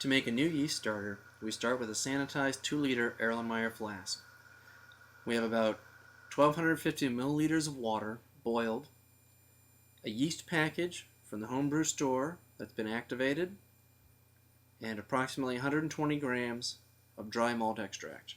To make a new yeast starter, we start with a sanitized 2-liter Erlenmeyer flask. We have about 1,250 milliliters of water, boiled, a yeast package from the homebrew store that's been activated, and approximately 120 grams of dry malt extract.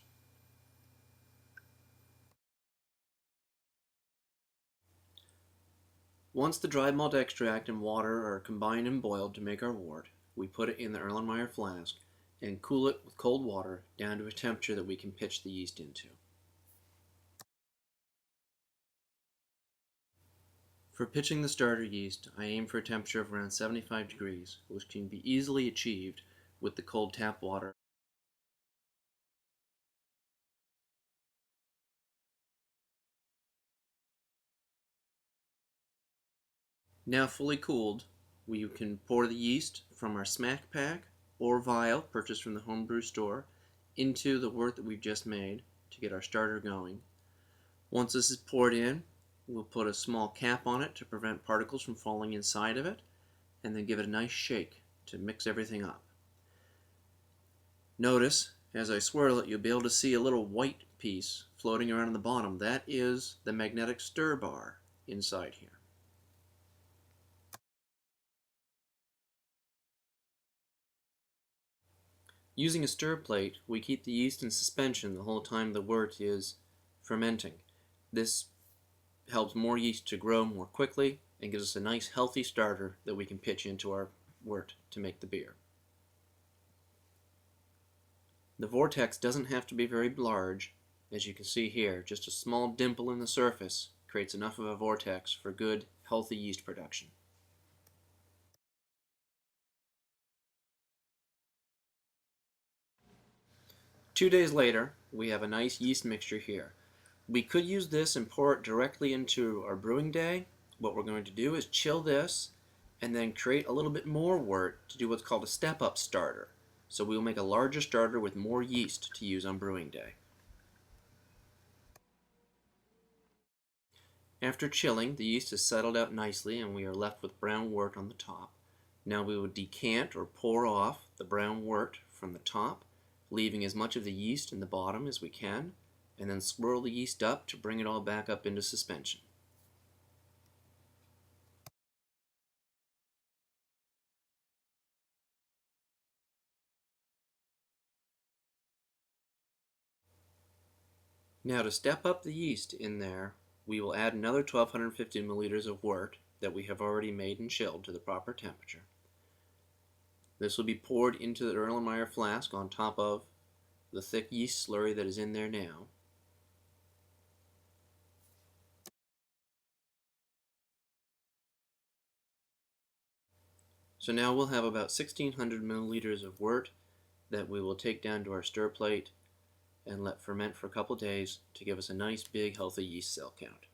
Once the dry malt extract and water are combined and boiled to make our wort, we put it in the Erlenmeyer flask and cool it with cold water down to a temperature that we can pitch the yeast into. For pitching the starter yeast, I aim for a temperature of around 75 degrees, which can be easily achieved with the cold tap water. Now fully cooled, we can pour the yeast from our smack pack or vial purchased from the homebrew store into the wort that we've just made to get our starter going. Once this is poured in, we'll put a small cap on it to prevent particles from falling inside of it, and then give it a nice shake to mix everything up. Notice, as I swirl it, you'll be able to see a little white piece floating around on the bottom. That is the magnetic stir bar inside here. Using a stir plate, we keep the yeast in suspension the whole time the wort is fermenting. This helps more yeast to grow more quickly and gives us a nice healthy starter that we can pitch into our wort to make the beer. The vortex doesn't have to be very large. As you can see here, just a small dimple in the surface creates enough of a vortex for good, healthy yeast production. Two days later, we have a nice yeast mixture here. We could use this and pour it directly into our brewing day. What we're going to do is chill this and then create a little bit more wort to do what's called a step-up starter. So we'll make a larger starter with more yeast to use on brewing day. After chilling, the yeast has settled out nicely and we are left with brown wort on the top. Now we will decant or pour off the brown wort from the top, leaving as much of the yeast in the bottom as we can, and then swirl the yeast up to bring it all back up into suspension. Now to step up the yeast in there, we will add another 1,250 milliliters of wort that we have already made and chilled to the proper temperature. This will be poured into the Erlenmeyer flask on top of the thick yeast slurry that is in there now. So now we'll have about 1,600 milliliters of wort that we will take down to our stir plate and let ferment for a couple days to give us a nice big healthy yeast cell count.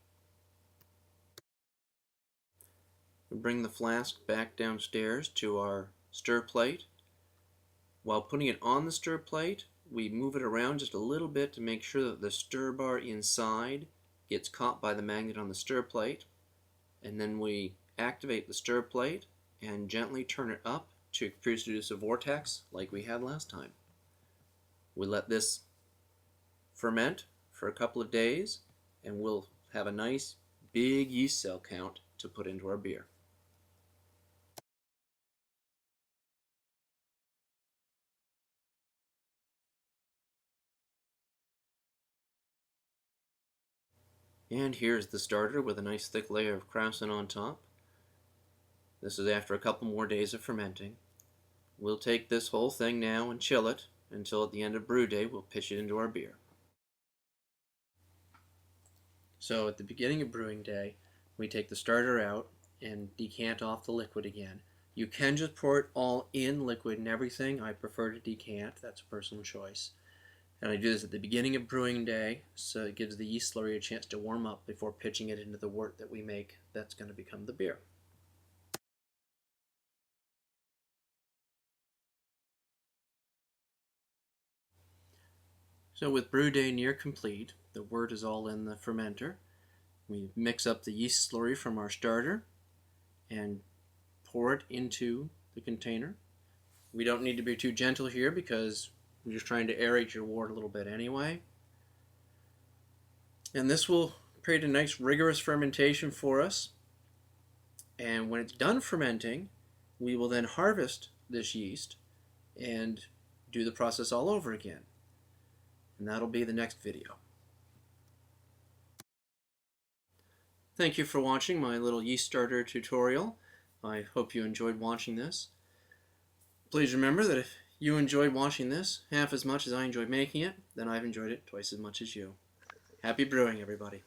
We bring the flask back downstairs to our stir plate. While putting it on the stir plate, we move it around just a little bit to make sure that the stir bar inside gets caught by the magnet on the stir plate, and then we activate the stir plate and gently turn it up to produce a vortex like we had last time. We let this ferment for a couple of days and we'll have a nice big yeast cell count to put into our beer. And here's the starter with a nice thick layer of krausen on top. This is after a couple more days of fermenting. We'll take this whole thing now and chill it until at the end of brew day we'll pitch it into our beer. So at the beginning of brewing day, we take the starter out and decant off the liquid again. You can just pour it all in, liquid and everything. I prefer to decant, that's a personal choice. And I do this at the beginning of brewing day, so it gives the yeast slurry a chance to warm up before pitching it into the wort that we make that's going to become the beer. So with brew day near complete, the wort is all in the fermenter. We mix up the yeast slurry from our starter and pour it into the container. We don't need to be too gentle here because we're just trying to aerate your wort a little bit anyway. And this will create a nice rigorous fermentation for us. And when it's done fermenting, we will then harvest this yeast and do the process all over again. And that'll be the next video. Thank you for watching my little yeast starter tutorial. I hope you enjoyed watching this. Please remember that if you enjoyed watching this half as much as I enjoyed making it, then I've enjoyed it twice as much as you. Happy brewing, everybody.